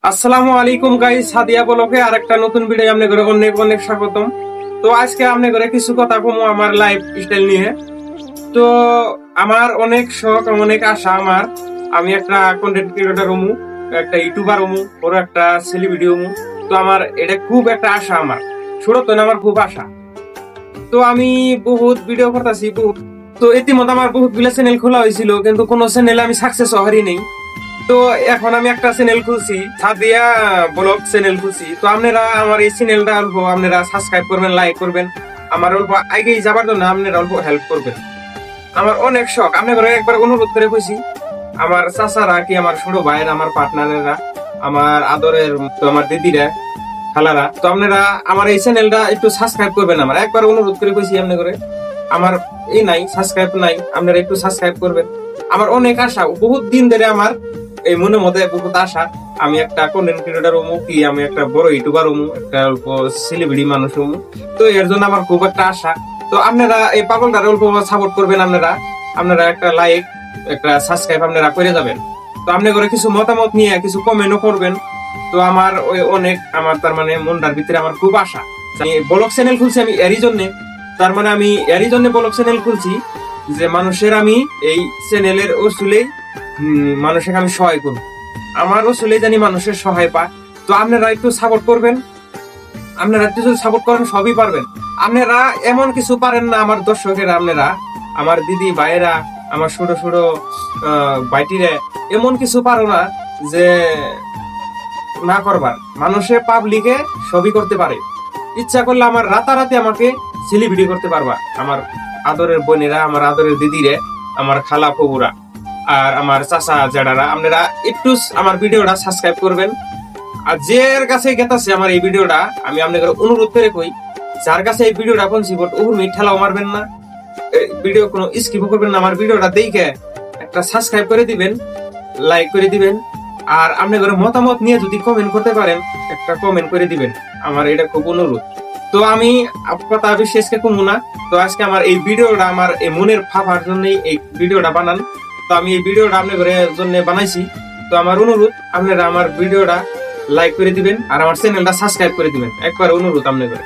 আসসালামু আলাইকুম গাইস, সাদিয়া ব্লগে আরেকটা নতুন ভিডিও আপনাদের অনেক অনেক স্বাগতম। তো আজকে আপনাদের কিছু কথা কমু আমার লাইফ স্টাইল নিয়ে। তো আমার অনেক শখ, অনেক আশা আমার, আমি একটা কন্টেন্ট ক্রিয়েটর হমু, একটা ইউটিউবার হমু, বড় একটা সেলিব্রিটি হমু। তো আমার এটা খুব একটা আশা, আমার ছোট তো না, আমার খুব আশা। তো আমি বহুত ভিডিও করতেছি বহুত। তো ইতিমধ্যে আমার বহুত গুলা চ্যানেল খোলা হয়েছিল, কিন্তু কোনো চ্যানেলে আমি সাকসেস হওয়ারই নেই। তো এখন আমি একটা চ্যানেল খুলছি, সাদিয়া ব্লগ চ্যানেল খুলছি। তো আপনারা আমার এই চ্যানেলটা অল্প আপনারা সাবস্ক্রাইব করবেন, লাইক করবেন, আমার অল্প আগেই যাবার জন্য আপনারা অল্প হেল্প করবেন। আমার অনেক শখ, আপনাদের একবার অনুরোধ করে কইছি, আমার চাচারা কি, আমার ছোট ভাইয়ের, আমার পার্টনারেরা, আমার আদরের তো আমার দিদিরা, খালারা, তো আপনারা আমার এই চ্যানেলটা একটু সাবস্ক্রাইব করবেন। আমার একবার অনুরোধ করে কইছি আপনাদের, আমার এই নাই সাবস্ক্রাইব নাই, আপনারা একটু সাবস্ক্রাইব করবেন। আমার অনেক আশা, বহুত দিন ধরে আমার এই মনের মধ্যে বহুত আশা, আমি একটা কন্টেন্ট ক্রিয়েটর হমু, কি আমি একটা বড় ইউটিউবার হমু, একটা অল্প সেলিব্রিটি মানুষ হমু। তো এর জন্য আমার খুব একটা আশা। তো আপনারা এই পাগলটার অল্প সাপোর্ট করবেন, আপনারা আপনারা একটা লাইক, একটা সাবস্ক্রাইব আপনারা করে যাবেন। তো আপনি করে কিছু মতামত নিয়ে কিছু কমেন্টও করবেন। তো আমার ওই অনেক, আমার তার মানে মনটার ভিতরে আমার খুব আশা। আমি ব্লগ চ্যানেল খুলছি আমি এরই জন্য, তার মানে আমি এরই জন্য ব্লগ চ্যানেল খুলছি যে মানুষের আমি এই চ্যানেলের ওসুলেই মানুষকে আমি সহায় করব, আমার ওসুলেই জানি মানুষের সহায় পায়। তো আপনারা একটু সাপোর্ট করবেন, আপনারা একটু যদি সাপোর্ট করেন সবই পারবেন। আপনারা এমন কিছু পারেন না আমার দর্শকেরা, আপনারা আমার দিদি ভাইয়েরা, আমার ছোট ছোট বাইটিরা এমন কিছু পারো না যে না করবার। মানুষে পাবলিকে সবই করতে পারে, ইচ্ছা করলে আমার রাতারাতি আমাকে সেলিব্রিটি করতে পারবা। আমার আদরের বোনেরা, আমার আদরের দিদিরে, আমার খালা ফুবুরা, আর আমার চাচা জাডারা, আপনারা একটু আমার ভিডিওটা সাবস্ক্রাইব করবেন। আর যার কাছে গেতাছে আমার এই ভিডিওটা, আমি আপনাদের অনুরোধ করে কই, যার কাছে এই ভিডিওটা পৌঁছিব ওর ঠেলাও মারবেন না, ভিডিও কোনো স্কিপ করবেন না। আমার ভিডিওটা দেখে একটা সাবস্ক্রাইব করে দিবেন, লাইক করে দিবেন, আর আপনাদের মতামত নিয়ে যদি কমেন্ট করতে পারেন একটা কমেন্ট করে দিবেন, আমার এটা খুব অনুরোধ। তো আমি কথা বিশেষকে কমু না। তো আজকে আমার এই ভিডিওটা আমার এই মনের ফাফার জন্য এই ভিডিওটা বানান। তো আমি এই ভিডিওটা আপনাদের জন্য বানাইছি। তো আমার অনুরোধ, আপনারা আমার ভিডিওটা লাইক করে দিবেন আর আমার চ্যানেলটা সাবস্ক্রাইব করে দিবেন, একবার অনুরোধ আপনাদের।